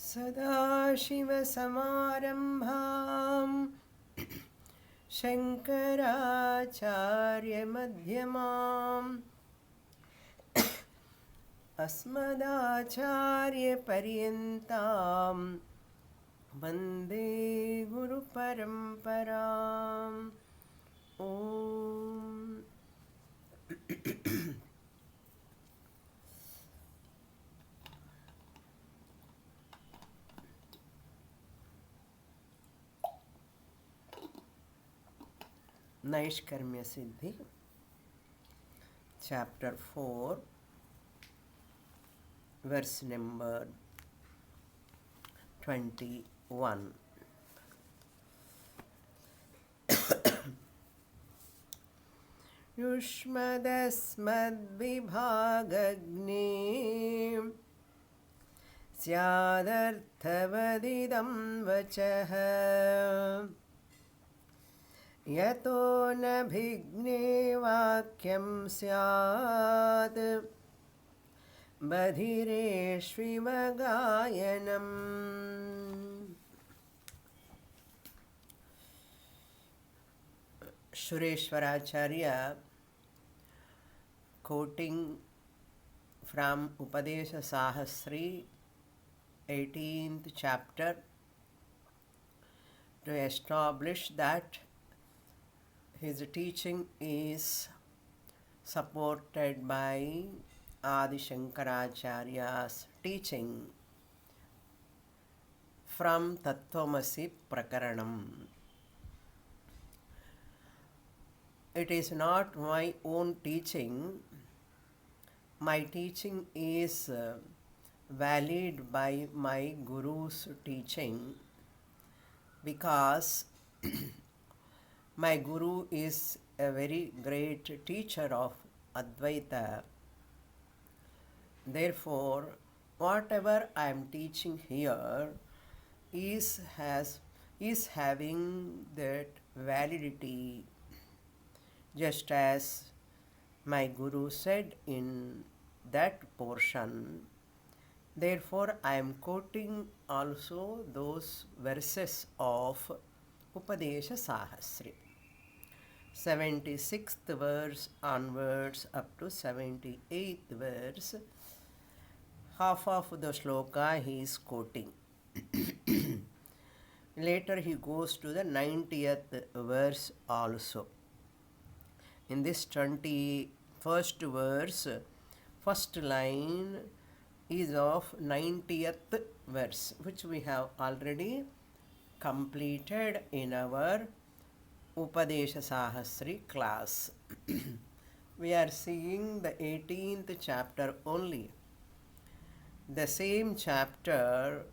सदाशिवसमारम्भां शङ्कराचार्यमध्यमाम् अस्मदाचार्यपर्यन्तां वन्दे गुरुपरम्पराम् ॐ Naishkarmya Siddhi, Chapter 4, verse number 21. युष्मदस्मद्विभागग्ने स्यादर्थवदिदं वचः यतो न भिग्ने वाक्यं स्यात् बधिरेष्विव गायनम्. Sureshwaracharya, quoting from Upadesha Sahasri, 18th chapter, to establish that his teaching is supported by Adi Shankaracharya's teaching from Tattvamasi Prakaranam. It is not my own teaching. My teaching is valid by my Guru's teaching because my Guru is a very great teacher of Advaita. Therefore, whatever I am teaching here is having that validity, just as my Guru said in that portion. Therefore, I am quoting also those verses of Upadesha Sahasri. 76th verse onwards up to 78th verse, half of the shloka he is quoting. Later he goes to the 90th verse also. In this 21st verse, first line is of 90th verse, which we have already completed in our Upadesha Sahasri class. We are seeing the 18th chapter only. The same chapter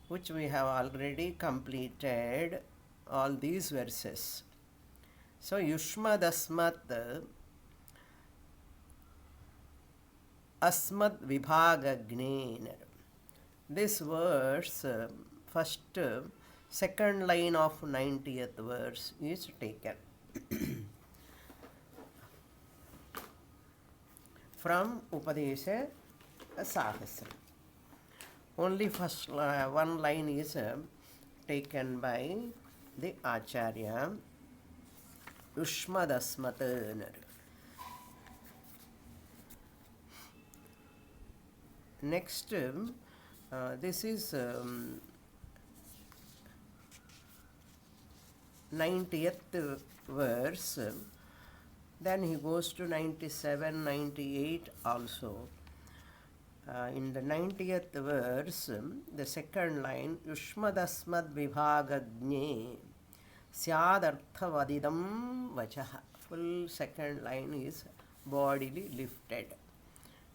which we have already completed all these verses. So, Yushmadasmat Asmad Vibhagagnen. This verse, second line of 90th verse is taken from Upadesha Sahasra. Only first one line is taken by the Acharya, Yushmadasmat. Next, this is 90th verse. Then he goes to 97, 98 also. In the 90th verse, the second line, Yushmadasmad Vibhagagne Syadarthavadidam Vachaha. Full second line is bodily lifted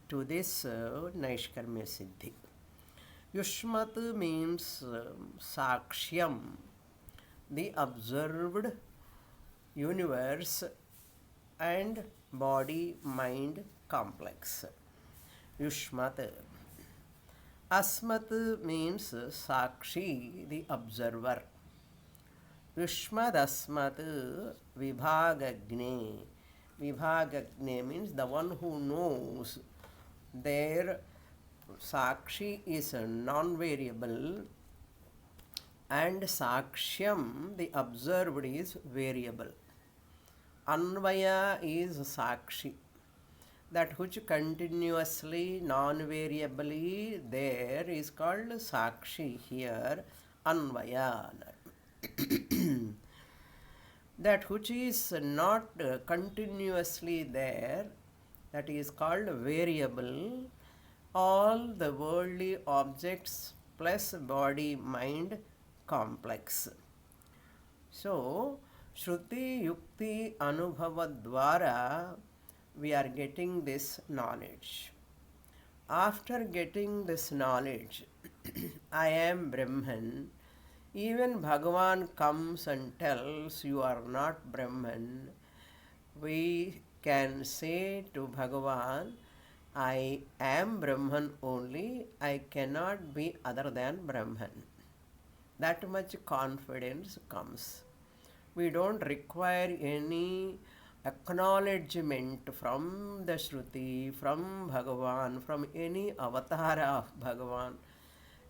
to this Naishkarmya Siddhi. Yushmat means Sakshyam, the observed universe and body-mind complex. Yushmat. Asmat means Sakshi, the observer. Yushmad Asmat Vibhagagne. Vibhagagne means the one who knows their Sakshi is a non-variable and Sakshyam, the observed, is variable. Anvaya is Sakshi, that which continuously, non-variably there is called Sakshi here, Anvaya. That which is not continuously there, that is called variable. All the worldly objects plus body mind complex. So, Shruti Yukti Anubhava Dwara, we are getting this knowledge. After getting this knowledge, I am Brahman, even Bhagavan comes and tells you are not Brahman, we can say to Bhagavan, I am Brahman only, I cannot be other than Brahman. That much confidence comes. We don't require any acknowledgement from the Shruti, from Bhagavan, from any avatar of Bhagavan,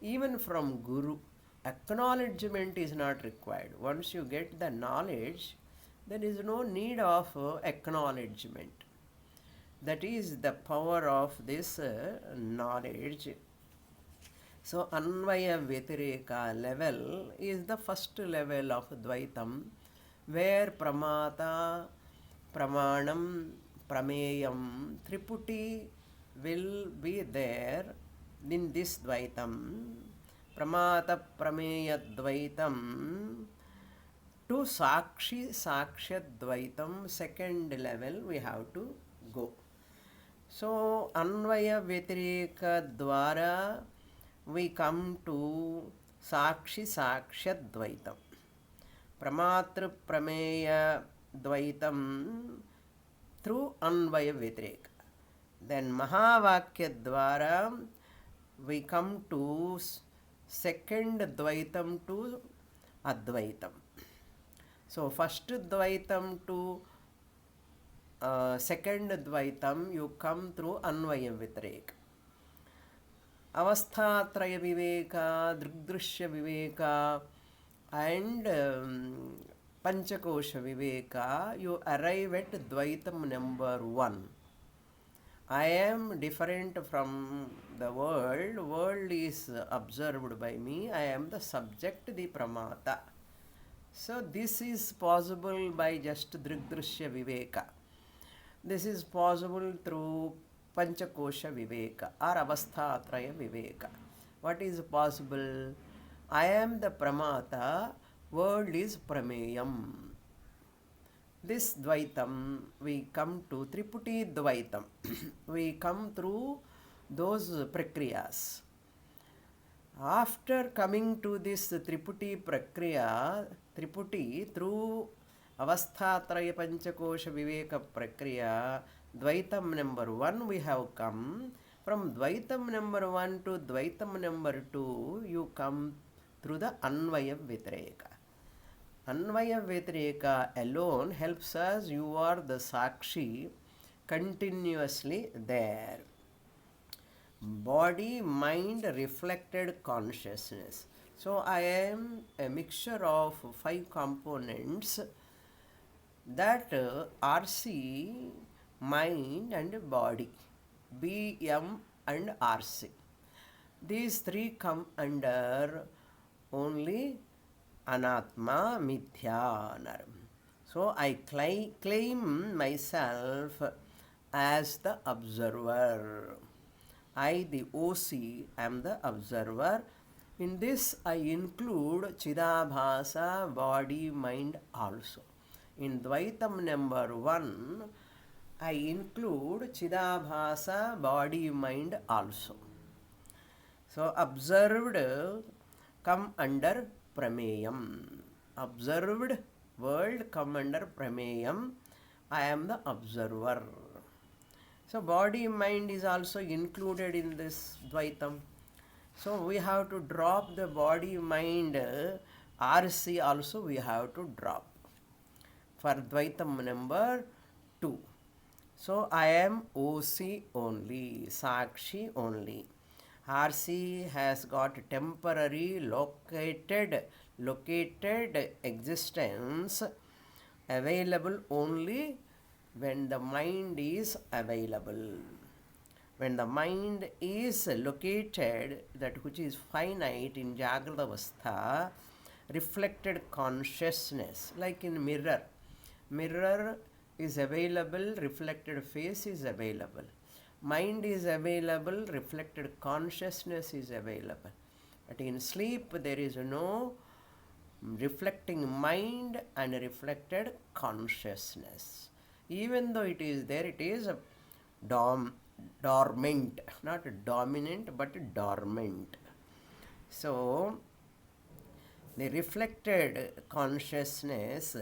even from Guru. Acknowledgement is not required. Once you get the knowledge, there is no need of acknowledgement. That is the power of this knowledge. So, Anvaya Vyatireka level is the first level of Dvaitam, where Pramata, Pramanam, Prameyam, Triputi will be there in this Dvaitam. Pramata, Prameya Dvaitam to Sakshi, Saksha Dvaitam, second level we have to go. So, Anvaya Vyatireka Dwara we come to Sakshi Saksha Dvaitam. Pramatru Prameya Dvaitam through Anvaya Vyatireka. Then Mahavakya Dwara we come to second Dvaitam to Advaitam. So, first Dvaitam to second Dvaitam you come through Anvaya Vyatireka. Avasthatraya Viveka, Drugdrishya Viveka and Panchakosha Viveka, you arrive at Dvaitam number 1. I am different from the world is observed by me, I am the subject, the Pramata. So this is possible by just Drugdrishya Viveka. This is possible through Panchakosha Viveka or Avasthatraya Viveka. What is possible? I am the Pramata, world is Prameyam. This Dvaitam, we come to Triputi Dvaitam. We come through those Prakriyas. After coming to this Triputi Prakriya, Triputi through Avasthatraya Panchakosha Viveka Prakriya, Dvaitam number 1 we have come. From Dvaitam number 1 to Dvaitam number 2, you come through the Anvaya Vyatireka. Anvaya Vyatireka alone helps us. You are the Sakshi continuously there. Body, mind, reflected consciousness. So I am a mixture of 5 components that RC, mind and body, BM and RC. These 3 come under only Anatma Mithya. So I claim myself as the observer. I, the OC, am the observer. In this I include Chidabhasa, body, mind also. In Dvaitam number 1, I include Chidabhasa, body, mind also. So observed come under Prameyam. Observed world come under Prameyam. I am the observer. So body, mind is also included in this Dvaitam. So we have to drop the body, mind, RC also we have to drop for Dvaitam number 2. So I am OC only, Sakshi only. RC has got temporary located existence available only when the mind is available. When the mind is located, that which is finite in Jagrata Avastha, reflected consciousness, like in mirror is available, reflected face is available, mind is available, reflected consciousness is available. But in sleep there is no reflecting mind and reflected consciousness. Even though it is there, it is dormant, not dominant but dormant. So the reflected consciousness,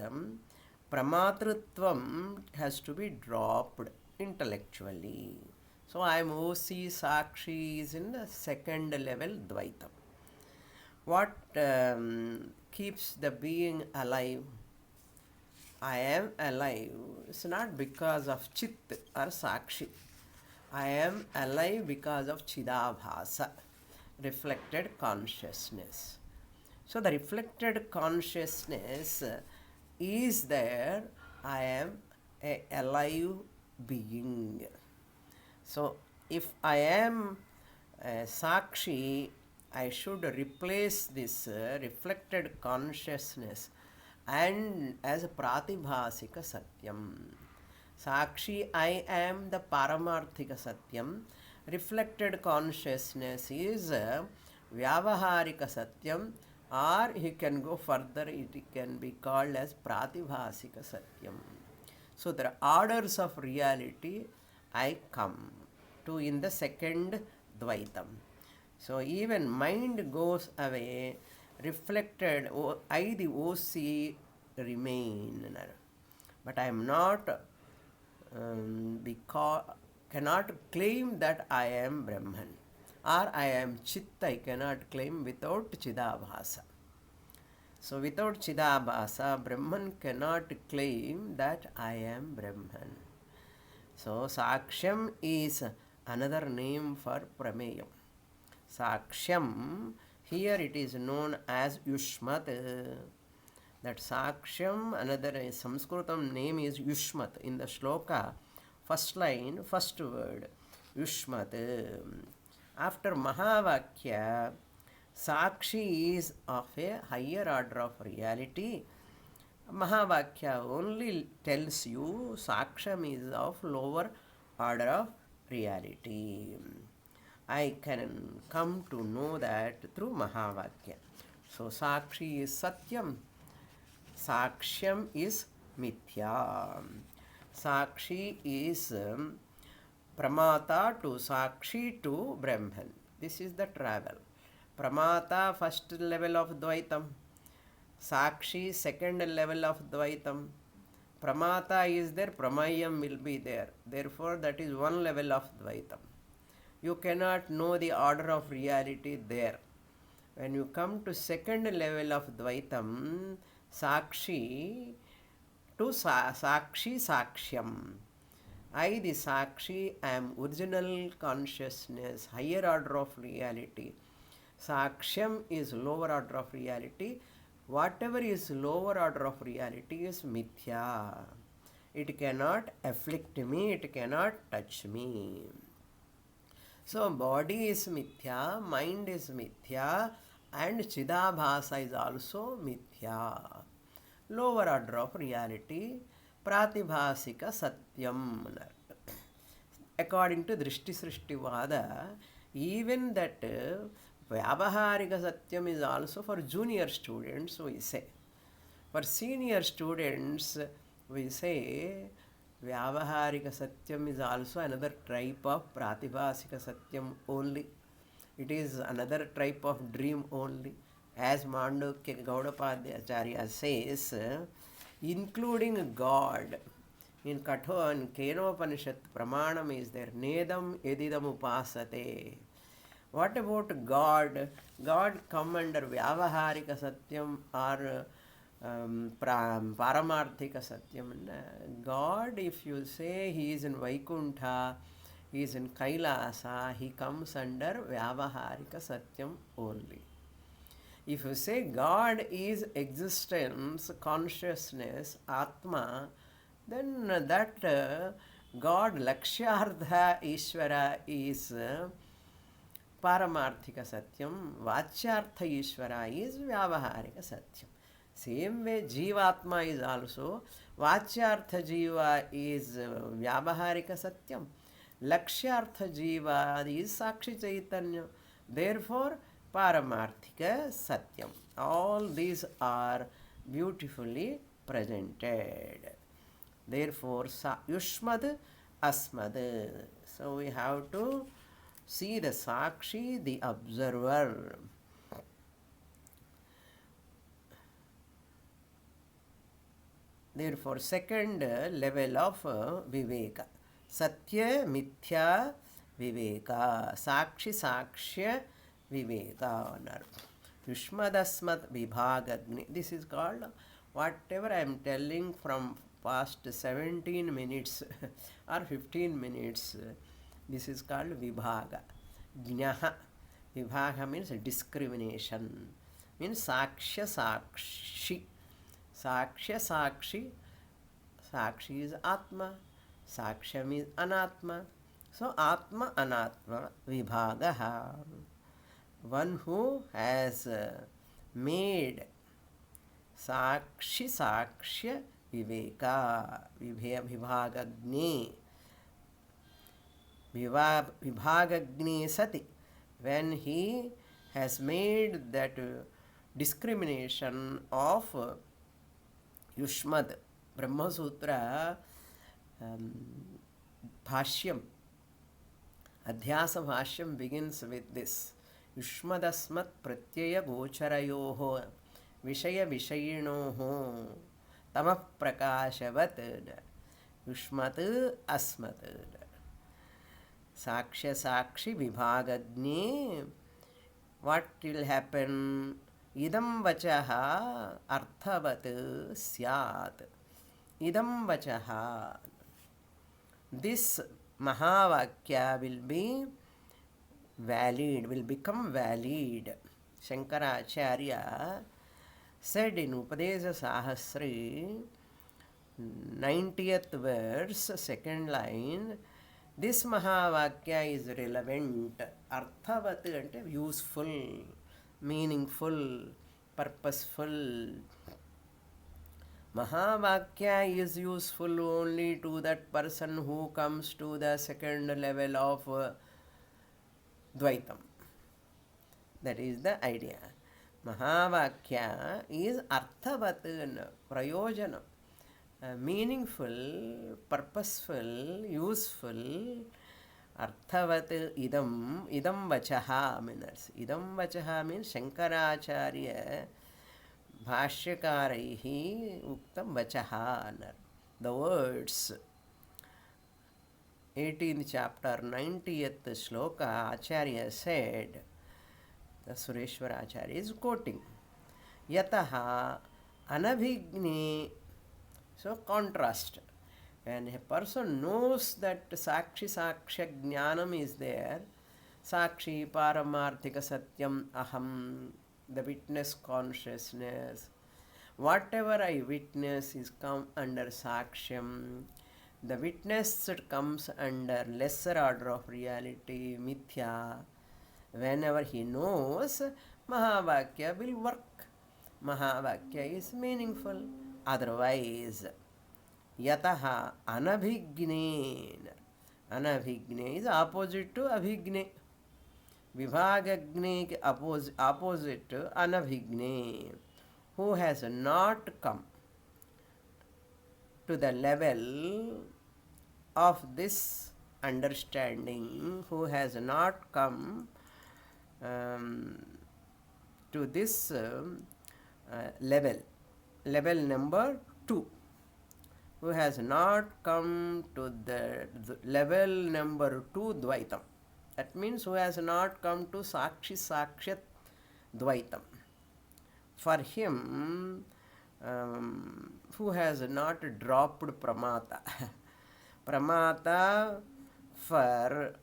pramatritvam has to be dropped intellectually. So I am OC, Sakshi is in the second level Dvaitam. What keeps the being alive? I am alive. It's not because of Chit or Sakshi. I am alive because of Chidabhasa, reflected consciousness. So the reflected consciousness is there. I am a alive being. So if I am a Sakshi, I should replace this reflected consciousness and as a Pratibhasika Satyam. Sakshi, I am the Paramarthika Satyam. Reflected consciousness is Vyavaharika Satyam, or he can go further, it can be called as Pratibhasika Satyam. So there are orders of reality I come to in the second Dvaitam. So even mind goes away, reflected, I the OC remain. But I am not, because cannot claim that I am Brahman or I am Chit, I cannot claim without Chidabhasa. So without Chidabhasa, Brahman cannot claim that I am Brahman. So Sakshyam is another name for Prameyam. Sakshyam, here it is known as Yushmat. That Sakshyam, another Sanskritam name is Yushmat. In the shloka, first line, first word, Yushmat. After Mahavakya, Sakshi is of a higher order of reality. Mahavakya only tells you Saksham is of lower order of reality. I can come to know that through Mahavakya. So Sakshi is Satyam, Sakshyam is Mithya. Sakshi is Pramata to Sakshi to Brahman. This is the travel. Pramata, first level of Dvaitam. Sakshi, second level of Dvaitam. Pramata is there, Pramayam will be there. Therefore, that is one level of Dvaitam. You cannot know the order of reality there. When you come to second level of Dvaitam, Sakshi to Sakshi Sakshyam. I, the Sakshi, am original consciousness, higher order of reality. Sakshyam is lower order of reality. Whatever is lower order of reality is Mithya. It cannot afflict me, it cannot touch me. So body is Mithya, mind is Mithya, and Chidabhasa is also Mithya. Lower order of reality, Pratibhasika Satyam. According to Drishti Srishti Vada, even that Vyavaharika Satyam is also for junior students, we say. For senior students, we say Vyavaharika Satyam is also another type of Pratibhasika Satyam only. It is another type of dream only. As Mandukya Gaudapadhyacharya says, including God. In Katho, Kenopanishad, Pramanam is there. Nedam edidam upasate. What about God? God come under Vyavaharika Satyam or Paramarthika Satyam. God, if you say he is in Vaikuntha, he is in Kailasa, he comes under Vyavaharika Satyam only. If you say God is existence, consciousness, Atma, then that God, Lakshyardha Ishvara is Paramarthika Satyam, Vachyartha Ishvara is Vyavaharika Satyam. Same way Jivatma is also, Vachyartha Jiva is Vyavaharika Satyam, Lakshyartha Jiva is Sakshi Chaitanya. Therefore, Paramarthika Satyam. All these are beautifully presented. Therefore, Yushmad Asmad. So we have to see the Sakshi, the observer. Therefore, second level of Viveka. Satya Mithya Viveka. Sakshi Sakshya Viveka. Yushmadasmat Vibhagagni. This is called, whatever I am telling from past 17 minutes or 15 minutes, this is called Vibhaga. Jnaha. Vibhaga means discrimination. Means Sakshya Sakshi. Sakshya Sakshi. Sakshi is Atma. Saksham is Anatma. So Atma Anatma Vibhagaha. One who has made Sakshi Sakshya Viveka. Vibhagagni. Vibhagagni Sati. When he has made that discrimination of Yushmad, Brahma Sutra, Bhashyam, Adhyasa Bhashyam begins with this. Yushmadasmat Pratyaya Gocharayoho Vishaya Vishayinoho Tamah Prakashavat Yushmat Asmat Sakshya Sakshi Vibhagagni. What will happen? Idam vachaha arthavat syat. Idam vachaha. This Mahavakya will be valid, will become valid. Shankaracharya said in Upadesa Sahasri, 90th verse, second line, this Mahavakya is relevant. Arthavat ante useful, meaningful, purposeful. Mahavakya is useful only to that person who comes to the second level of Dvaitam. That is the idea. Mahavakya is Arthavat, Prayojanam. Meaningful, purposeful, useful. Arthavat idam, idam vachaha means. Idam vachaha means Shankaracharya Bhashyakaraihi uktam vachaha. The words, 18th chapter, 90th shloka, Acharya said, the Sureshwara Acharya is quoting, Yataha anabhigni. So, contrast. When a person knows that Sakshi Sakshya Jnanam is there, Sakshi Paramarthika Satyam Aham, the witness consciousness, whatever I witness is come under Sakshyam, the witness comes under lesser order of reality, Mithya. Whenever he knows, Mahavakya will work. Mahavakya is meaningful. Otherwise, Yataha anabhigne. Anabhigne is opposite to abhigne. Vibhagagne opposite to anabhigne. Who has not come to the level of this understanding, who has not come to this level number 2, who has not come to the level number 2 Dvaitam. That means who has not come to Sakshi Sakshat Dvaitam. For him, who has not dropped Pramata. Pramata for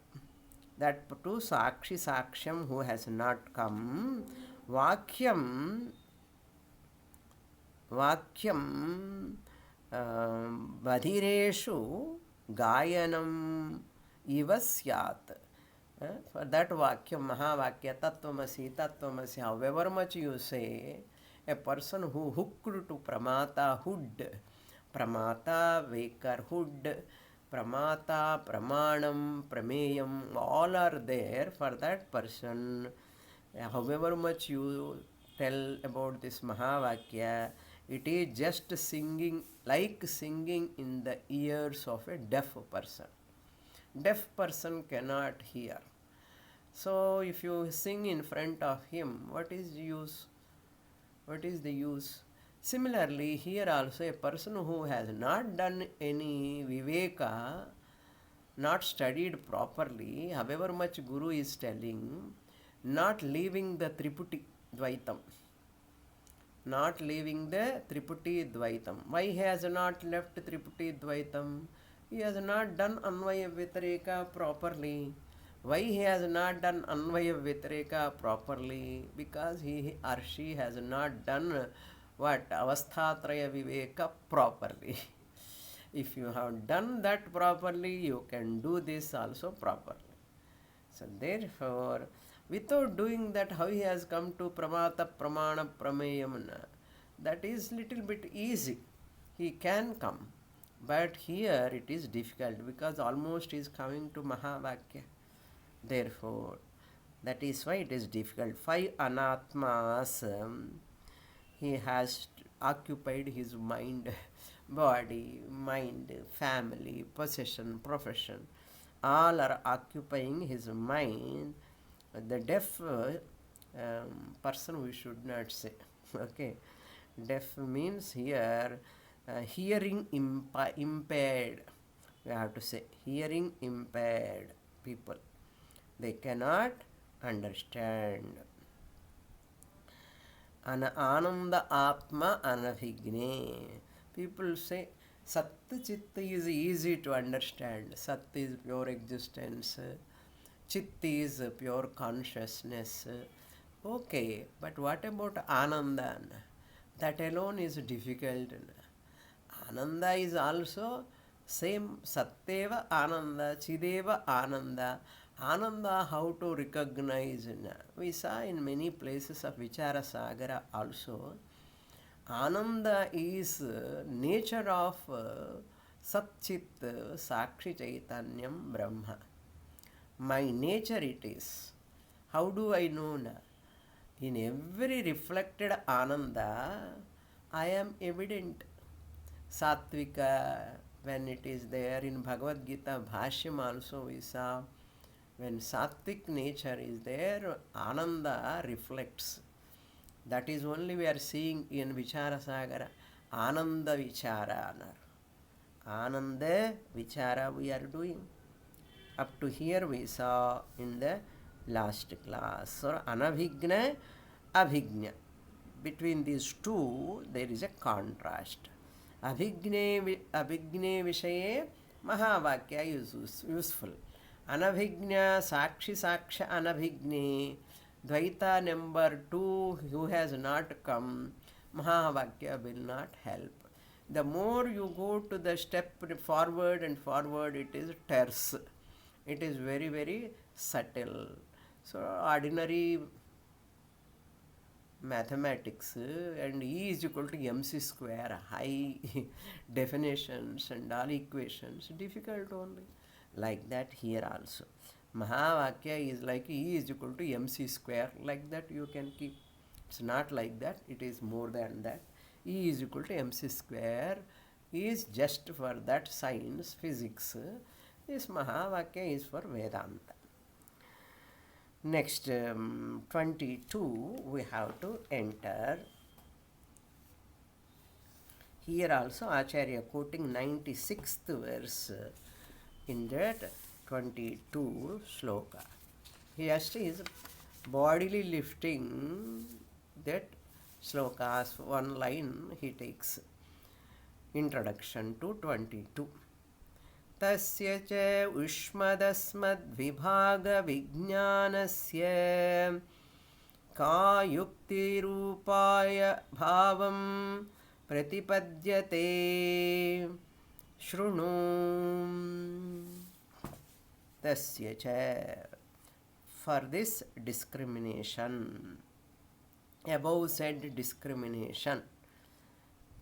that to Sakshi Sakshyam who has not come, Vakyam Badhireshu Gayanam Iva Syat. For that Vakyam, Mahavakya, Tattvamasi, however much you say, a person who hooked to Pramata, Vekarhood, Pramata, Pramanam, Prameyam, all are there for that person. However much you tell about this Mahavakya, it is just singing, like singing in the ears of a deaf person. Deaf person cannot hear. So if you sing in front of him, what is use? What is the use? Similarly, here also a person who has not done any viveka, not studied properly, however much Guru is telling, not leaving the Triputi Dvaitam. Not leaving the Triputi Dvaitam. Why he has not left Triputi Dvaitam? He has not done Anvaya Vitareka properly. Why he has not done Anvaya Vitareka properly? Because he or she has not done what? Avasthatraya Viveka properly. If you have done that properly, you can do this also properly. So therefore, without doing that, how he has come to Pramata, Pramana, Prameyamana? That is little bit easy. He can come. But here it is difficult because almost he is coming to Mahavakya. Therefore, that is why it is difficult. 5 anatmas, he has occupied his mind, body, mind, family, possession, profession. All are occupying his mind. The deaf person we should not say. Okay. Deaf means here hearing impaired. We have to say hearing impaired people. They cannot understand. Ananda Atma Anabhigne. People say Sat Chit is easy to understand. Sat is pure existence. Chit is pure consciousness. Okay, but what about Ananda? That alone is difficult. Ananda is also same Satyeva Ananda, Chideva Ananda. Ananda, how to recognize? We saw in many places of Vichara Sagara also. Ananda is nature of Satchit Sakshi Chaitanyam Brahma. My nature it is. How do I know? In every reflected Ananda, I am evident. Sattvika, when it is there in Bhagavad Gita, Bhashyam also we saw, when Sattvic nature is there, Ananda reflects. That is only we are seeing in Vichara Sagara, Ananda Vichara. Ananda Vichara we are doing. Up to here we saw in the last class. So, Anabhigna, Abhigna. Between these two, there is a contrast. Abhigne Vishaye Mahavakya is useful. Anabhigna Sakshi Saksha Anabhigne Dvaita number 2 who has not come, Mahavakya will not help. The more you go to the step forward and forward, it is terse. It is very, very subtle. So, ordinary mathematics and E is equal to MC square, high definitions and all equations, difficult only. Like that here also. Mahavakya is like E is equal to MC square, like that you can keep. It's not like that, it is more than that. E is equal to MC square is just for that science, physics. This Mahavakya is for Vedanta. Next, 22, we have to enter. Here also Acharya quoting 96th verse in that 22 sloka. He is bodily lifting that slokas, one line he takes. Introduction to 22. तस्य च उष्मदस्मद्विभागविज्ञानस्य का युक्तिरूपाय भावं प्रतिपद्यते शृणु tasya cha. For this discrimination, above said discrimination,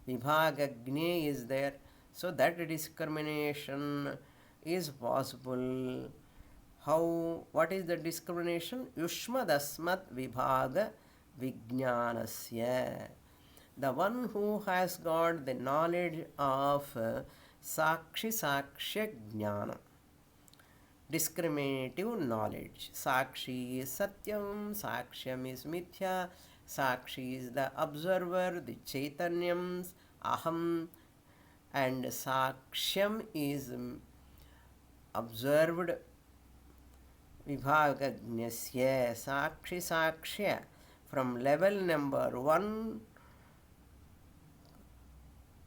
vibhagagne is there, so that discrimination is possible. How? What is the discrimination? Yushmadasmat vibhaga vijnanasya. The one who has got the knowledge of sakshi sakshya jnana, discriminative knowledge. Sakshi is satyam, sakshyam is mithya, sakshi is the observer, the chaitanyams, aham, and sakshyam is observed. Vibhagagnyasya, sakshi sakshya, from level number 1,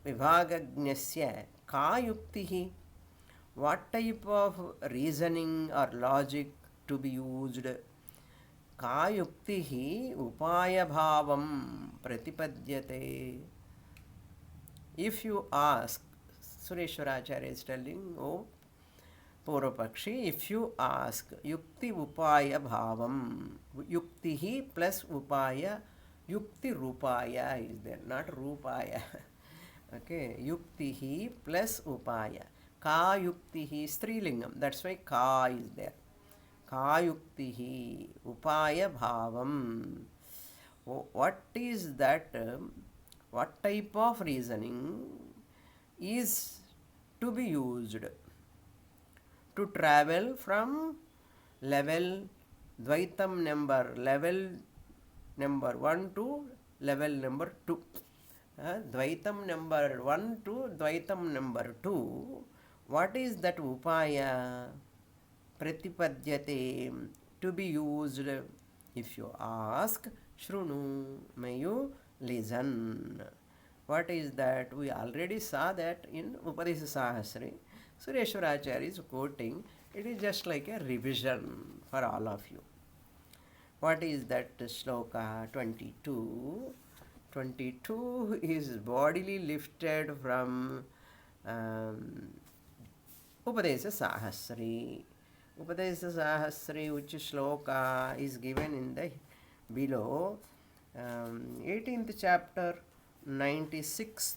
vibhagagnyasya ka yuktihi, what type of reasoning or logic to be used? Ka yuktihi upaya bhavam pratipadyate. If you ask, Sureshwaracharya is telling, oh Purvapakshi, if you ask yukti upaya bhavam, yuktihi plus upaya, yukti rupaya is there, not rupaya. Okay, yuktihi plus upaya. Ka yuktihi strilingam, that's why ka is there. Ka yuktihi upaya bhavam. What is that? What type of reasoning is to be used to travel from level Dvaitam level number 1 to level number 2. Dvaitam number 1 to Dvaitam number 2. What is that upaya? Pratipadyate, to be used. If you ask, Shrunu, may you listen. What is that? We already saw that in Upadesha Sahasri. Sureshwaracharya is quoting. It is just like a revision for all of you. What is that shloka 22? 22 is bodily lifted from Upadesha Sahasri. Upadesha Sahasri, which shloka is given in the below 18th chapter, 96th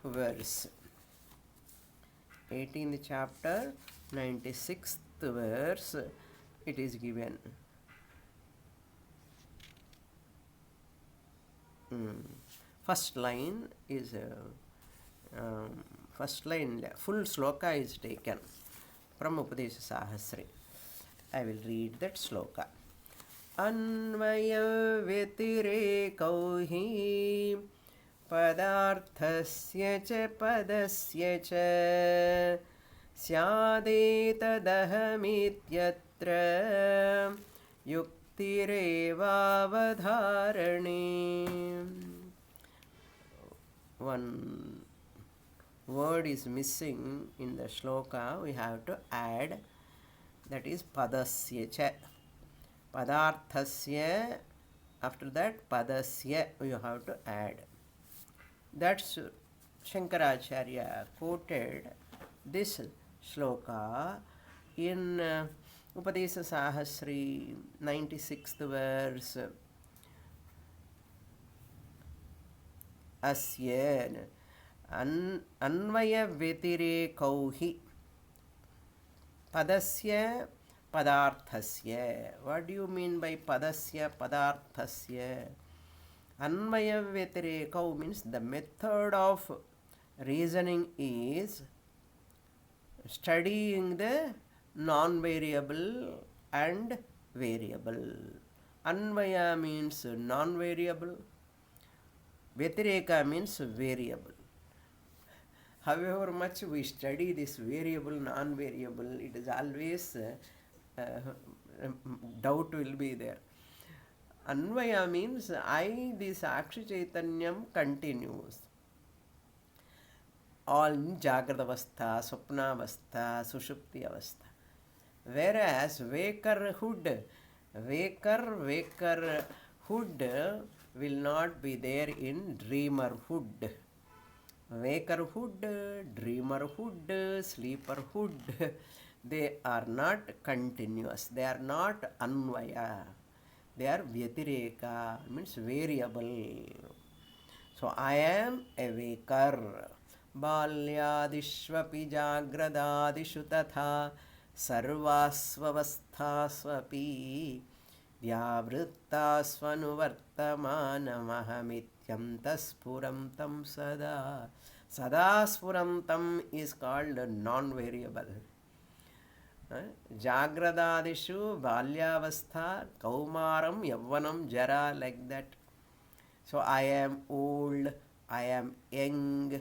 verse. 18th chapter, 96th verse, it is given. First line is first line, full sloka is taken from Upadesha Sahasri. I will read that sloka. Anvaya vetirekau hi padarthasya cha padasya cha syadetadahamithyatra yuktirevavadharane. One word is missing in the shloka, we have to add, that is padasya cha. Padarthasya, after that padasya you have to add. That's Shankaracharya quoted this shloka in Upadesha Sahasri, 96th verse. Asya Anvaya vetirekau hi padasya padarthasya. What do you mean by padasya padarthasya? Anvaya vetirekau means the method of reasoning is studying the non-variable and variable. Anvaya means non-variable, Vyatireka means variable. However much we study this variable, non-variable, it is always doubt will be there. Anvaya means I, this Sakshi Chaitanyam continues. all in Jagrata Avastha, Swapna Avastha, Sushupti Avastha. Whereas wakerhood will not be there in dreamerhood. Wakerhood, dreamerhood, sleeperhood, they are not continuous, they are not anvaya, they are vyatireka, means variable. So I am a waker. Balyadishvapi jagradadishu tatha sarvasvavasthasvapi vyavrittasvanuvartamanamahamityam taspurantam sada. Sada spurantam is called non-variable. Jagradadishu balyavastha kaumaram yavvanam jara, like that. So I am old, I am young,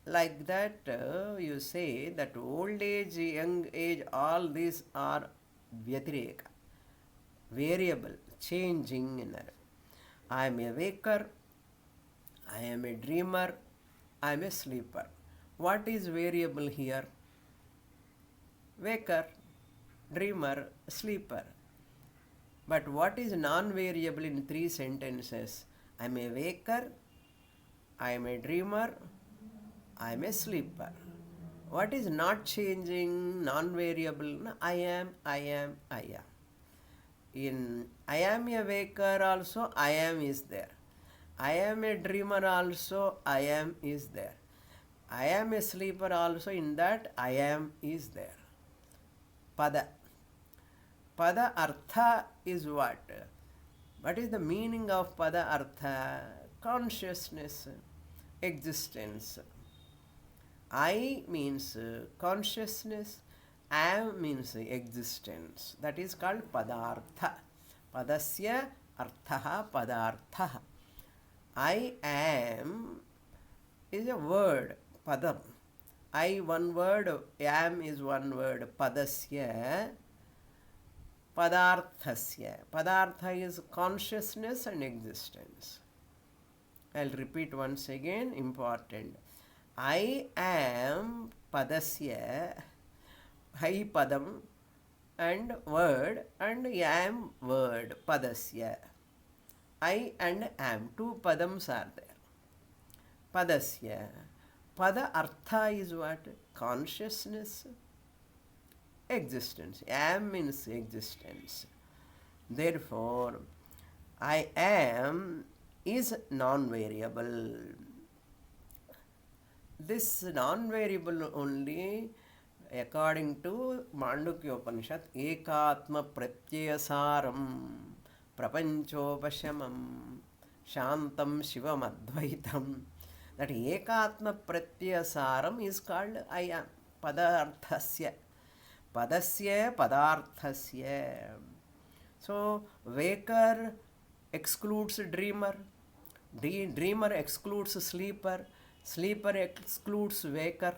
like that. You say that old age, young age, all these are vyatireka, variable, changing in that. I am a waker, I am a dreamer, I am a sleeper. What is variable here? Waker, dreamer, sleeper. But what is non-variable in 3 sentences? I am a waker, I am a dreamer, I am a sleeper. What is not changing, non-variable? I am. In I am a waker also, I am is there. I am a dreamer also, I am is there. I am a sleeper also, in that I am is there. Pada. Pada artha is what? What is the meaning of pada artha? Consciousness, existence. I means consciousness, am means existence. That is called padartha. Padasya arthaha padartha. I am is a word, padam. I one word, am is one word, padasya, padarthasya. Padartha is consciousness and existence. I'll repeat once again, important. I am padasya, I padam, and word, and am word, padasya. I and am, 2 padams are there. Padasya. Pada artha is what? Consciousness, existence. Am means existence. Therefore, I am is non-variable. This non-variable only, according to Mandukya Upanishad, ekatma pratyasaram prapanchopashamam shantam shivam advaitam. That ekatma pratyasaram is called I am, padarthasya. Padasya padarthasya. So, waker excludes dreamer, dreamer excludes sleeper, sleeper excludes waker,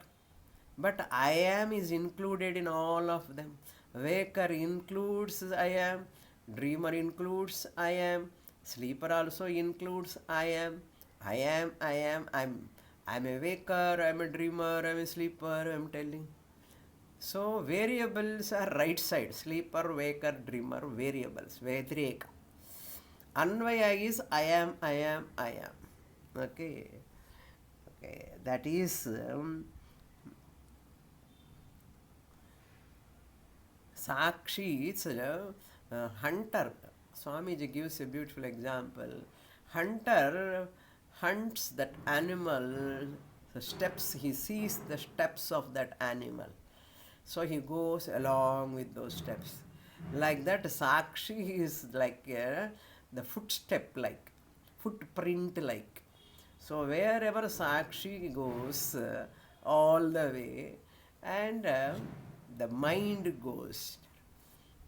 but I am is included in all of them. Waker includes I am, dreamer includes I am, sleeper also includes I am. I'm a waker, I'm a dreamer, I'm a sleeper, I'm telling. So variables are right side, sleeper, waker, dreamer, variables, Vedreka. Anvaya is I am. Okay. That is Sakshi, it's a hunter. Swamiji gives a beautiful example. Hunter hunts that animal, the steps, he sees the steps of that animal. So he goes along with those steps. Like that, Sakshi is like the footstep like, footprint like. So wherever Sakshi goes, all the way, and the mind goes.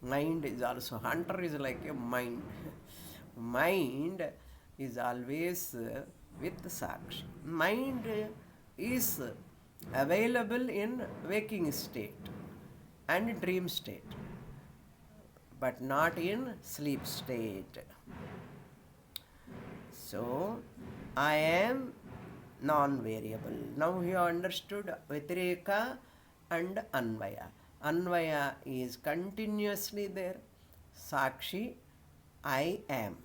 Mind is also, hunter is like a mind. Mind is always with Sakshi. Mind is available in waking state and dream state, but not in sleep state. So, I am non-variable. Now you understood Vyatireka and Anvaya. Anvaya is continuously there. Sakshi, I am.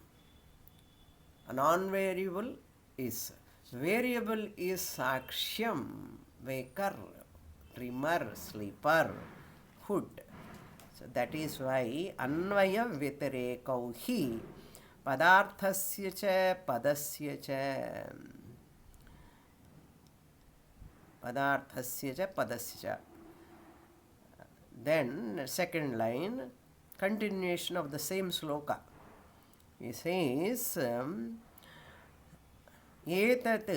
A non-variable is. Variable is Sakshyam, waker, trimmer, sleeper, hood. So that is why Anvaya Vyatirekau hi Padarthasya cha Padasya cha Padarthasya cha Padasya cha. Then second line, continuation of the same sloka. He says, Etat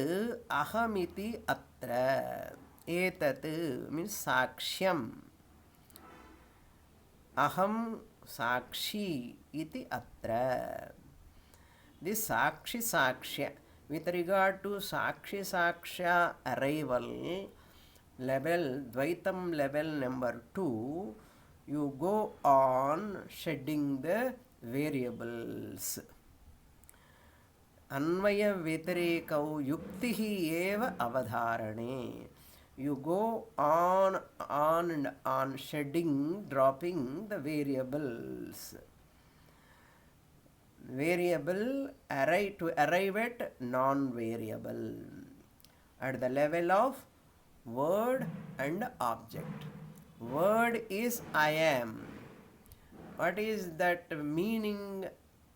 ahamiti atra. Etat means sakshyam. Aham sakshi iti atra. This sakshi sakshya, with regard to sakshi saksha arrival, level, Dvaitam level number 2, you go on shedding the variables. Anvaya Vyatirekau yuktihi eva avadharane. You go on and on shedding, dropping the variables. Variable to arrive at non-variable at the level of word and object. Word is I am. What is that meaning?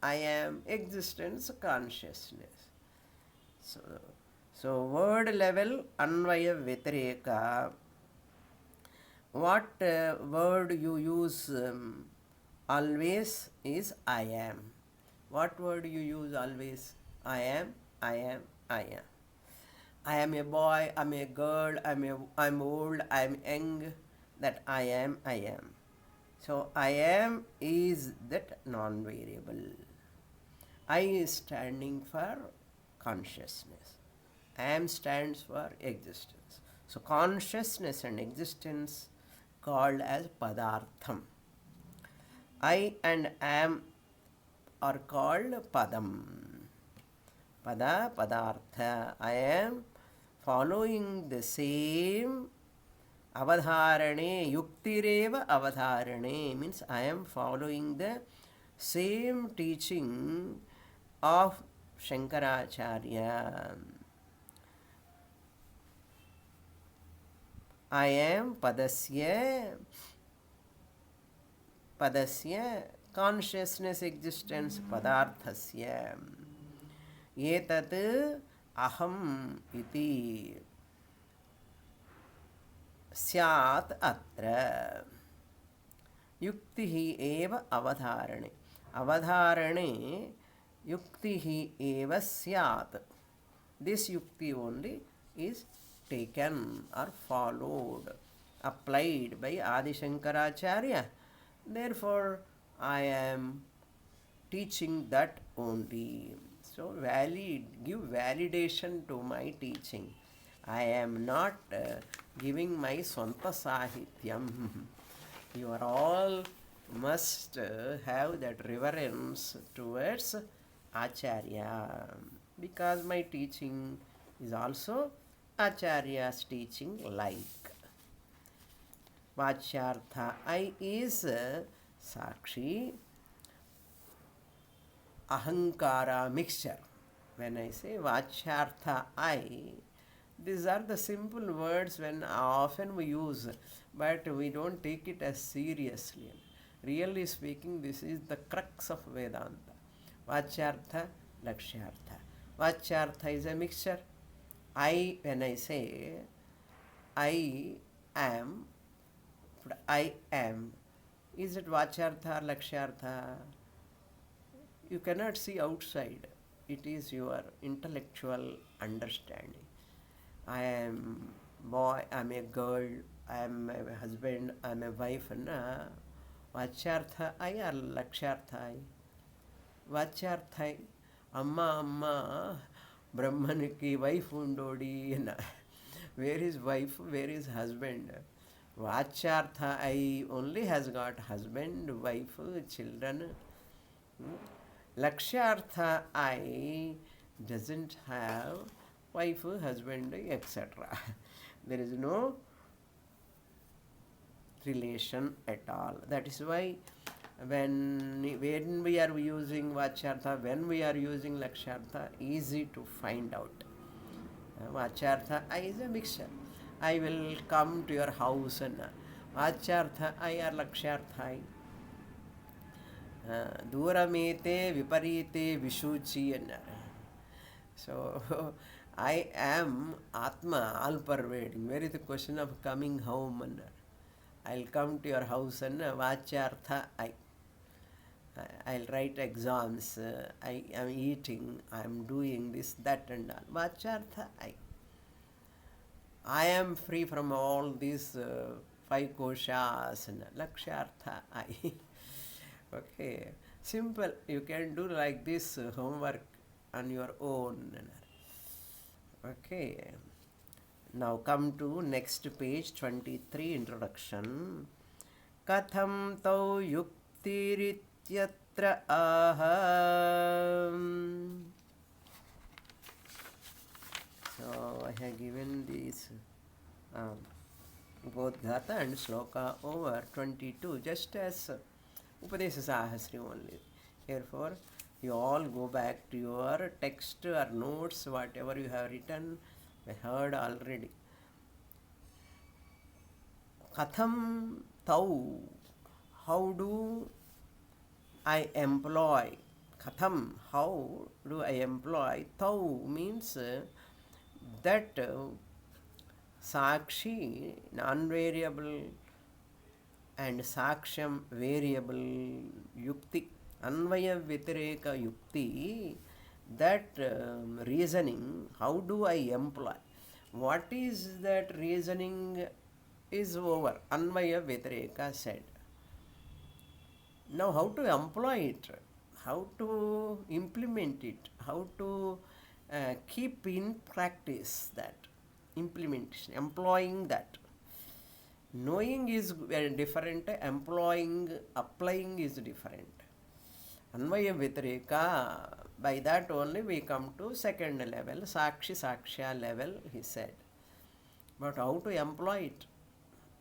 I am existence, consciousness. So word level Anvaya Vyatireka. What word you use always is I am. What word you use always? I am, I am, I am. I am a boy, I'm a girl, I'm old, I'm young. That I am, I am. So I am is that non-variable. I is standing for consciousness. Am stands for existence. So consciousness and existence called as Padartham. I and am are called Padam. Pada, Padartha. I am following the same Avadharane, Yuktireva Avadharane means I am following the same teaching of Shankaracharya. I am Padasya consciousness existence Padarthasya. Etat aham iti syat atra. Yuktihi eva avadharane. Avadharane yuktihi eva syat. This yukti only is taken or followed, applied by Adi Shankaracharya. Therefore, I am teaching that only. So, give validation to my teaching. I am not giving my Swanta Sahityam. You are all must have that reverence towards Acharya, because my teaching is also Acharya's teaching like. Vachyartha I is Sakshi, Ahankara mixture. When I say Vachyartha I, these are the simple words when often we use, but we don't take it as seriously. Really speaking, this is the crux of Vedanta. Vachyartha, Lakshyartha. Vachyartha is a mixture. I, when I say I am, is it Vachyartha or Lakshyartha? You cannot see outside. It is your intellectual understanding. I am boy, I am a girl, I am a husband, I am a wife. Vachyartha I or Lakshyartha I? Vachyartha I. Amma, Brahmaniki wife undodi. Where is wife, where is husband? Vachyartha I only has got husband, wife, children. Lakshyartha I doesn't have wife, husband, etc. There is no relation at all. That is why when we are using Vachyartha, when we are using Lakshyartha, easy to find out. Vachyartha is a mixture. I will come to your house and Vachyartha or Lakshyartha. Duramete viparite vishuchi annar. So I am Atma, all pervading. Where is the question of coming home annar? I'll come to your house and Vachyartha I. I'll write exams, I am eating, I am doing this, that and all. Vachyartha I. I am free from all these five koshas and Lakshyartha I. Okay, simple. You can do like this homework on your own. Okay. Now come to next page 23, introduction. Katham tau yuktirityatra aha. So I have given this both Ghata and Shloka over 22 just as Upadesha Sahasri only. Therefore, you all go back to your text or notes, whatever you have written, I heard already. Katham tau, how do I employ? Katham, how do I employ? Tau means that Sakshi, non-variable, and Sakshyam, variable yukti, Anvaya Vitareka yukti, that reasoning, how do I employ? What is that reasoning is over. Anvaya Vitareka said. Now how to employ it? How to implement it? How to keep in practice that implementation, employing that. Knowing is very different, applying is different. Anvaya Vitareka, by that only we come to second level, Sakshi Sakshya level, he said. But how to employ it?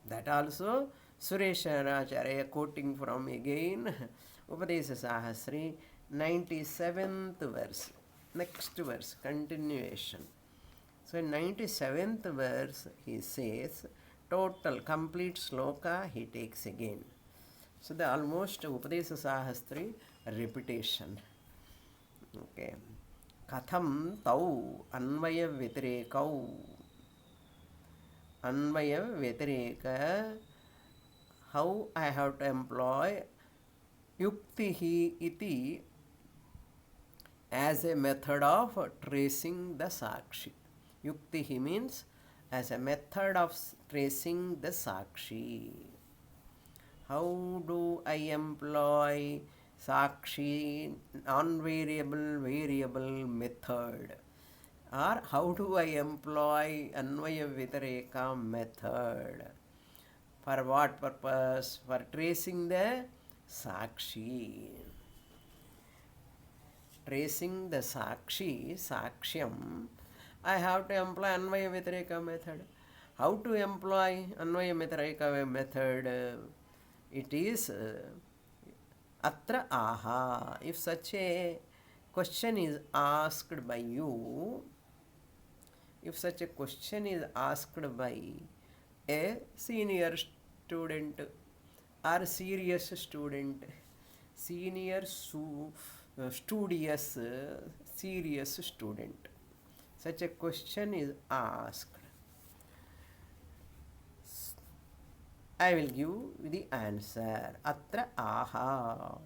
That also Sureshwaracharya quoting from again Upadesha Sahasri, 97th verse. Next verse, continuation. So in 97th verse he says, total complete sloka he takes again. So the almost Upadesha Sahasri repetition. Okay. Katham tau anvaya vitirekau. Anvaya vitireka, how I have to employ yuktihi iti as a method of tracing the Sakshi. Yuktihi means as a method of tracing the Sakshi. How do I employ Sakshi, non-variable, variable method? Or how do I employ Anvaya Vitareka method? For what purpose? For tracing the Sakshi. Tracing the Sakshi, Sakshyam, I have to employ Anvaya Vitareka method. How to employ Anvaya Vitareka method? It is Atra aha. If such a question is asked by you, if such a question is asked by a senior student or serious student, senior studious serious student, such a question is asked, I will give the answer. Atra aha.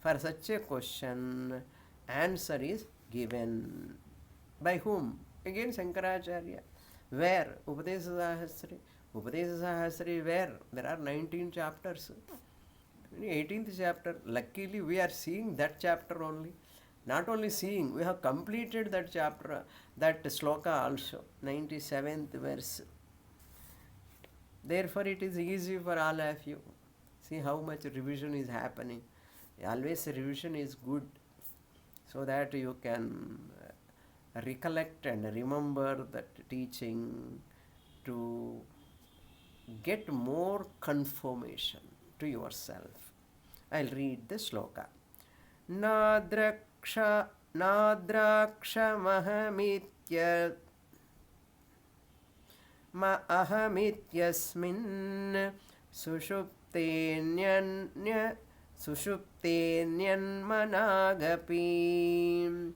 For such a question, answer is given. By whom? Again Shankaracharya. Where? Upadesha Sahasri. Upadesha Sahasri where? There are 19 chapters. 18th chapter. Luckily we are seeing that chapter only. Not only seeing, we have completed that chapter, that sloka also. 97th verse. Therefore it is easy for all of you. See how much revision is happening. Always revision is good, so that you can recollect and remember that teaching to get more confirmation to yourself. I'll read the sloka. Nadraksha nadrakshamahamityat ma ahamityasmin sushuptenyanya sushuptenyanmanagapi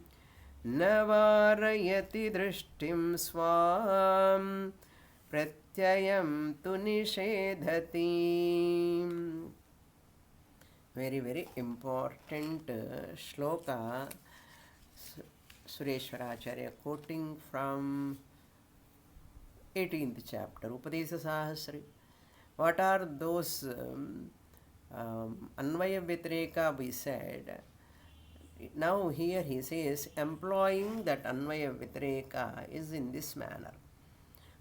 navarayati drishtim swam pratyayam tu nishedhati. Very, very important shloka. Sureshwaracharya quoting from 18th chapter, Upadesa Sahasri. What are those Anvaya Vitreka we said? Now here he says, employing that Anvaya Vitreka is in this manner.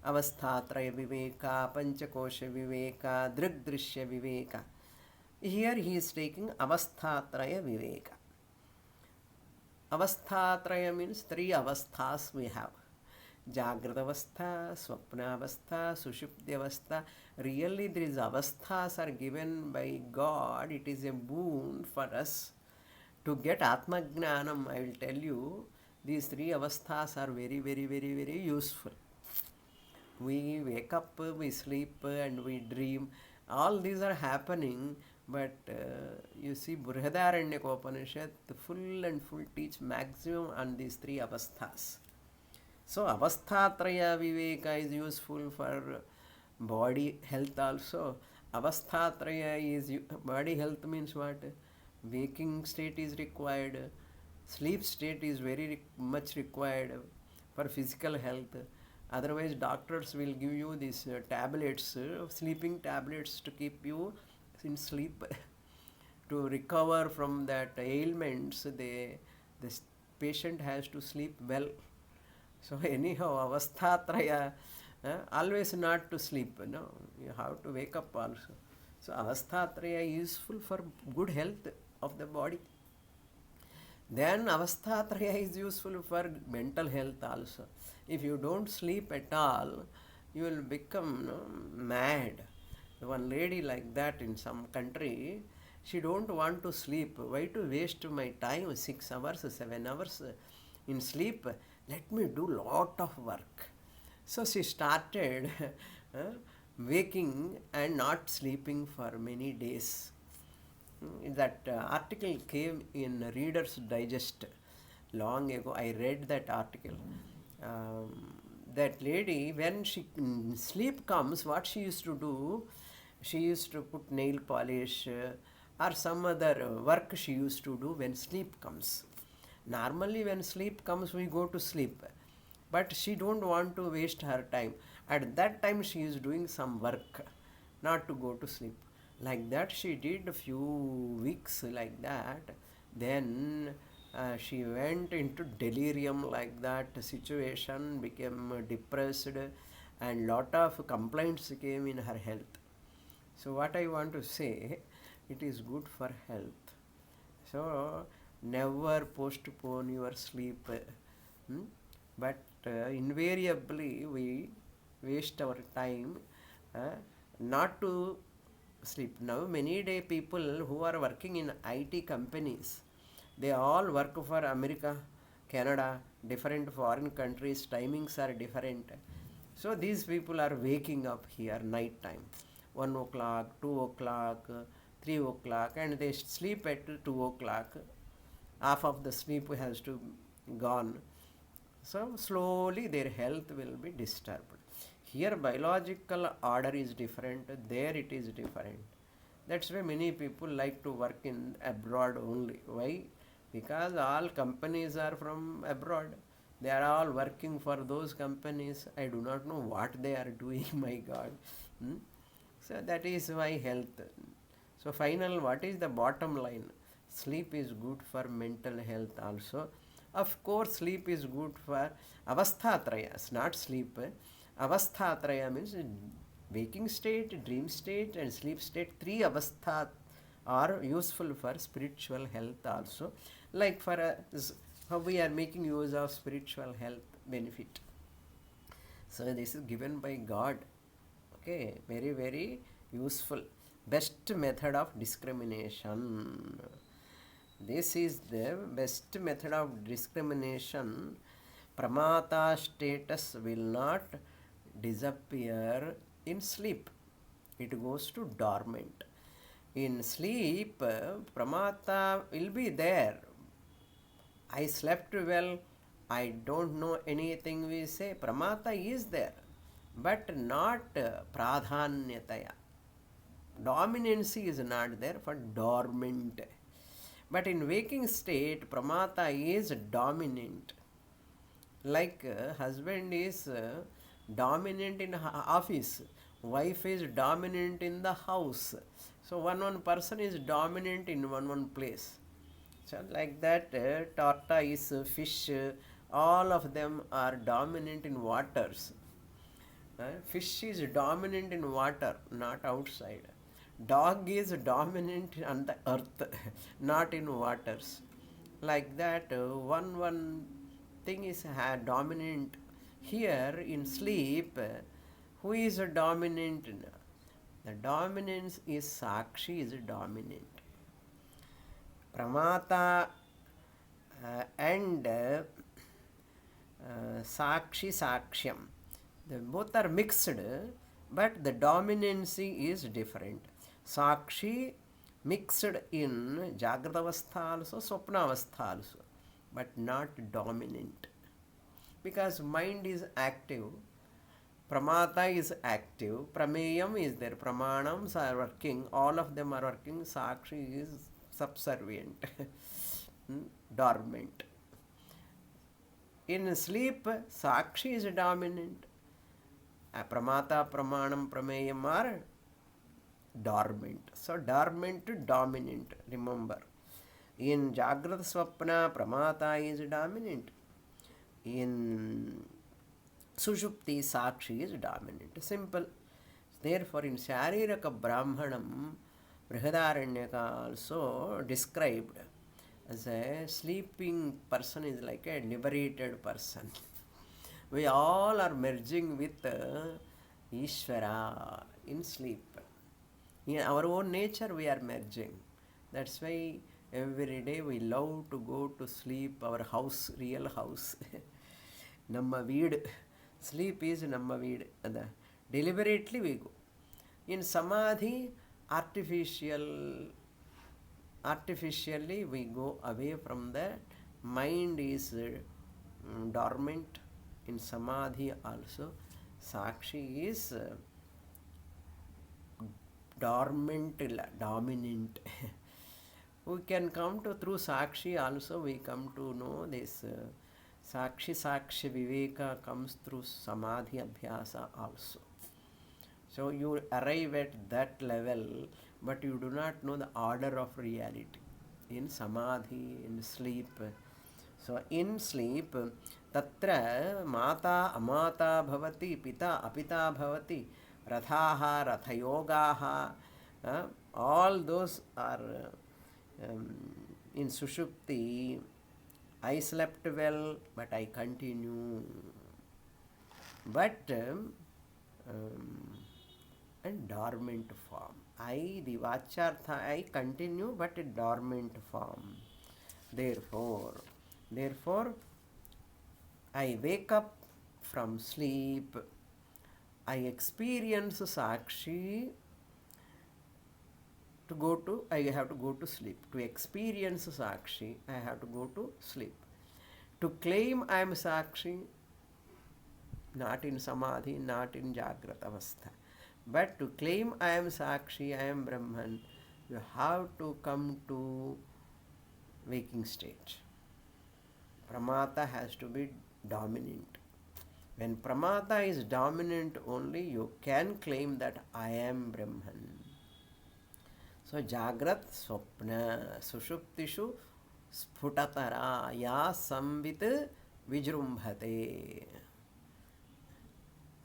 Avasthatraya Viveka, Panchakosha Viveka, Drigdrishya Viveka. Here he is taking Avasthatraya Viveka. Avasthatraya means three avasthas we have. Jagrata avastha, Swapna avastha, Sushupti avastha. Really these avasthas are given by God. It is a boon for us to get Atma Gnanam. I will tell you, these three avasthas are very, very, very, very useful. We wake up, we sleep and we dream. All these are happening, but you see Brihadaranyaka Upanishad, the full and full teach maximum on these three avasthas. So avasthatraya viveka is useful for body health also. Avasthatraya is body health means what? Waking state is required, sleep state is very much required for physical health. Otherwise doctors will give you these tablets, sleeping tablets to keep you in sleep. To recover from that ailments, this patient has to sleep well. So anyhow, avasthatraya, always not to sleep, no, you have to wake up also. So avasthatraya is useful for good health of the body. Then avasthatraya is useful for mental health also. If you don't sleep at all, you will become mad. One lady like that in some country, she don't want to sleep. Why to waste my time, 6 hours, 7 hours in sleep? Let me do lot of work. So she started waking and not sleeping for many days. That article came in Reader's Digest long ago. I read that article. That lady, when sleep comes, what she used to do, she used to put nail polish or some other work she used to do when sleep comes. Normally when sleep comes, we go to sleep, but she don't want to waste her time. At that time she is doing some work, not to go to sleep. Like that she did a few weeks like that. Then she went into delirium like that situation, became depressed, and lot of complaints came in her health. So what I want to say, it is good for health. So never postpone your sleep. But invariably we waste our time not to sleep. Now many day people who are working in IT companies, they all work for America, Canada, different foreign countries, timings are different. So these people are waking up here night time, 1 o'clock, 2 o'clock, 3 o'clock, and they sleep at 2 o'clock. Half of the sleep has to gone. So slowly their health will be disturbed. Here biological order is different, there it is different. That's why many people like to work in abroad only. Why? Because all companies are from abroad. They are all working for those companies. I do not know what they are doing, my God. So that is why health. So final, what is the bottom line? Sleep is good for mental health also. Of course, sleep is good for avasthatrayas, not sleep. Avasthatraya means waking state, dream state and sleep state. 3 avastha are useful for spiritual health also. Like for how we are making use of spiritual health benefit. So this is given by God. Okay, very, very useful. Best method of discrimination. This is the best method of discrimination. Pramata status will not disappear in sleep. It goes to dormant. In sleep, pramata will be there. I slept well, I don't know anything, we say pramata is there, but not pradhanyataya. Dominancy is not there for dormant. But in waking state, pramata is dominant. Like husband is dominant in office, wife is dominant in the house. So one person is dominant in one place. So like that, tortoise, fish, all of them are dominant in waters. Fish is dominant in water, not outside. Dog is dominant on the earth, not in waters. Like that, one thing is dominant. Here in sleep, who is dominant? The dominance is Sakshi is dominant. Pramata and Sakshi Sakshyam. The both are mixed, but the dominancy is different. Sakshi mixed in Jagratavastha also, Swapnavastha also, but not dominant. Because mind is active, Pramata is active, Prameyam is there, Pramanams are working, all of them are working, Sakshi is subservient, dormant. In sleep, Sakshi is dominant. Pramata, Pramanam, Prameyam are dormant. So dormant to dominant, remember. In Jagrata Swapna, Pramata is dominant. In Sushupti, Sakshi is dominant. Simple. Therefore, in Shariraka Brahmanam, Brihadaranyaka also described as a sleeping person is like a liberated person. We all are merging with Ishvara in sleep. In our own nature, we are merging. That's why every day we love to go to sleep, our house, real house. Namma veed. Sleep is Namma veed. Deliberately we go. In Samadhi, artificially we go away from that. Mind is dormant. In Samadhi also, Sakshi is dormant, dominant. We can come to, through Sakshi also, we come to know this Sakshi Viveka comes through Samadhi Abhyasa also. So you arrive at that level, but you do not know the order of reality. In Samadhi, in sleep. So in sleep, Tatra Mata Amata Bhavati, Pita Apita Bhavati, Rathaha, Rathayogaha, all those are in Sushupti. I slept well, but I continue. But in dormant form. The Vachartha, I continue, but in dormant form. Therefore, I wake up from sleep, I experience Sakshi. I have to go to sleep. To experience Sakshi, I have to go to sleep. To claim I am Sakshi, not in Samadhi, not in Jagrata Avastha, but to claim I am Sakshi, I am Brahman, you have to come to waking state. Pramata has to be dominant. When Pramata is dominant only, you can claim that I am Brahman. So Jagrat, Swapna, Sushuptishu, Sphutatara, Ya Samvit Vijrumbhate.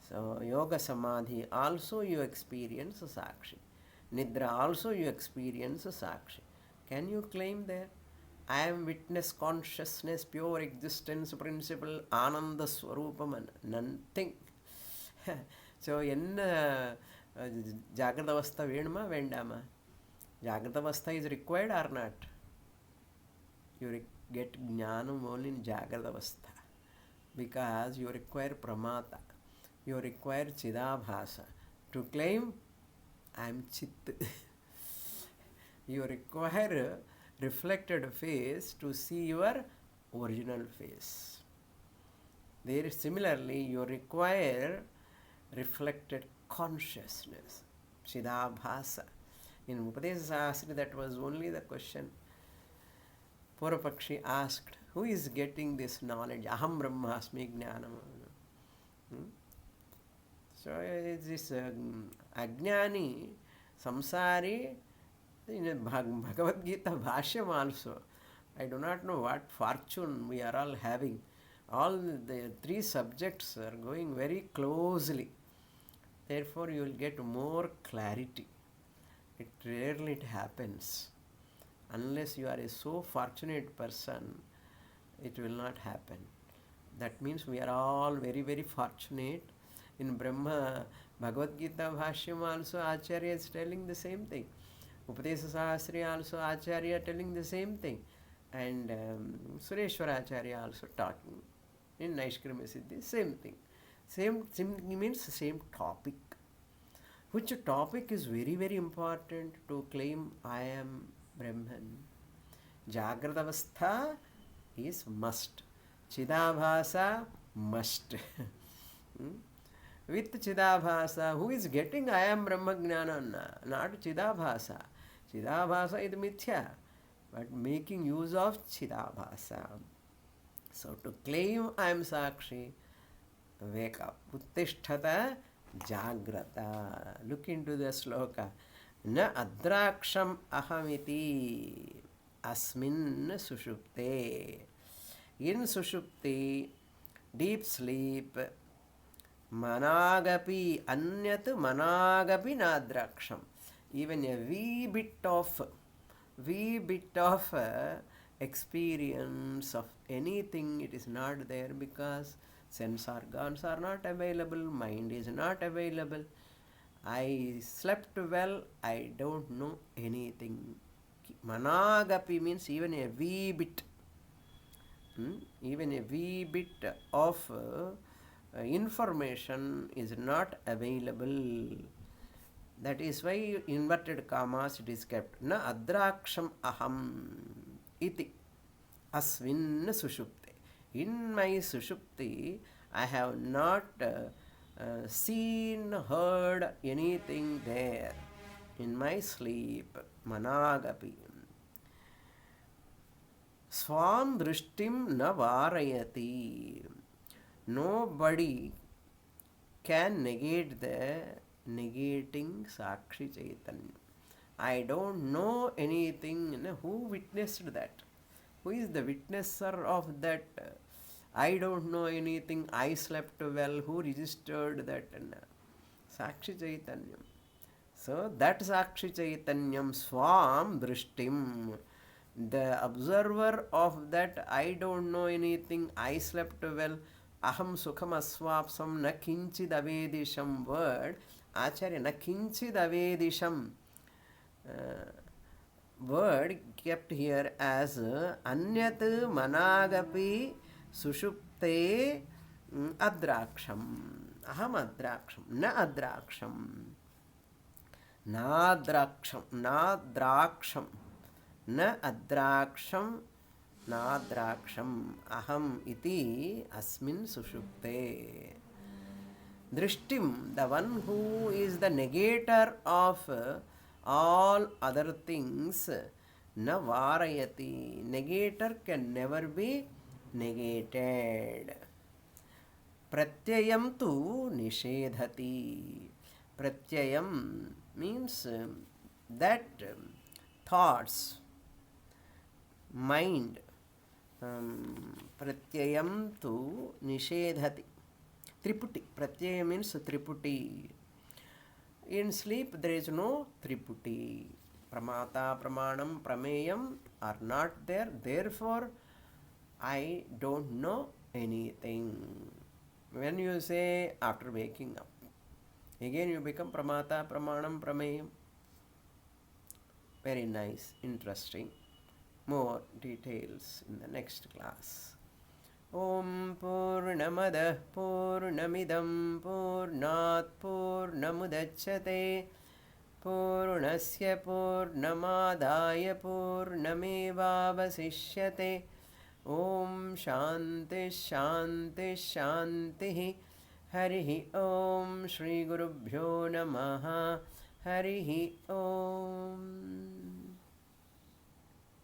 So Yoga Samadhi also you experience Sakshi. Nidra also you experience Sakshi. Can you claim there? I am witness, consciousness, pure existence, principle, Ananda Swarupam, nothing. So, Jagrata Avastha Vedma Vendama? Jagrata Avastha is required or not? You get Jnanam only in Jagrata Avastha, because you require Pramata, you require Chidabhasa. To claim I am Chit, you require reflected face to see your original face. There, similarly, you require reflected consciousness, Chidabhasa. In Upadesha Sastra, that was only the question. Purapakshi asked, who is getting this knowledge? Aham Brahmasmi Jnanam. So, this Ajnani, Samsari, in Bhagavad Gita Bhashyam also, I do not know what fortune we are all having. All the three subjects are going very closely. Therefore, you will get more clarity. It rarely happens. Unless you are a so fortunate person, it will not happen. That means we are all very, very fortunate. In Brahma, Bhagavad Gita Bhashyam also, Acharya is telling the same thing. Upadesha Sahasri also, Acharya telling the same thing. And Sureshwara Acharya also talking. In Naishkarmya Siddhi, same thing. Same means same topic. Which topic is very, very important to claim I am Brahman. Jagrata Avastha is must. Chidabhasa must. With Chidabhasa, who is getting I am Brahmajnana? Not Chidabhasa. Chidabhasa is mithya, but making use of Chidabhasa. So to claim I am Sakshi, wake up. Uttishtata Jagrata. Look into the sloka. Na adraksham ahamiti asmin sushupte. In sushupti, deep sleep, managapi anyat managapi nadraksham. Even a wee bit of experience of anything, it is not there, because sense organs are not available, mind is not available. I slept well, I don't know anything. Managapi means even a wee bit. Even a wee bit of information is not available. That is why inverted commas it is kept. Na adraksham aham iti asvin sushupte. In my sushupti, I have not seen, heard anything there. In my sleep, managapi. Swam drishtim na varayati. Nobody can negate the negating Sakshi Chaitanya. I don't know anything. Who witnessed that? Who is the witnesser of that? I don't know anything. I slept well. Who registered that? Sakshi Chaitanya. So that Sakshi Chaitanyam Swam Drishtim. The observer of that I don't know anything, I slept well, aham sukham aswapsam na kinchid avedisham word, Acharya na kinchid avedisham word kept here as anyat managapi sushupte adraksham. Aham adraksham, na adraksham, nadraksham, nadraksham. Na adraksham, nadraksham, aham iti asmin sushupte. Drishtim, the one who is the negator of all other things, na varayati. Negator can never be negated. Pratyayam tu nishedhati. Pratyayam means that thoughts, mind, pratyayam tu nishedhati. Triputi. Pratyaya means triputi. In sleep there is no triputi. Pramata, Pramanam, Prameyam are not there. Therefore, I don't know anything. When you say after waking up, again you become Pramata, Pramanam, Prameyam. Very nice, interesting. More details in the next class. Om Purnamadah Purnamidam Purnat Purnamudachyate Purnasya Purnamadaya Purnamevavasishyate. Om Shanti Shanti Shanti. Harihi Om Shri Gurubhyo Namaha. Harihi Om.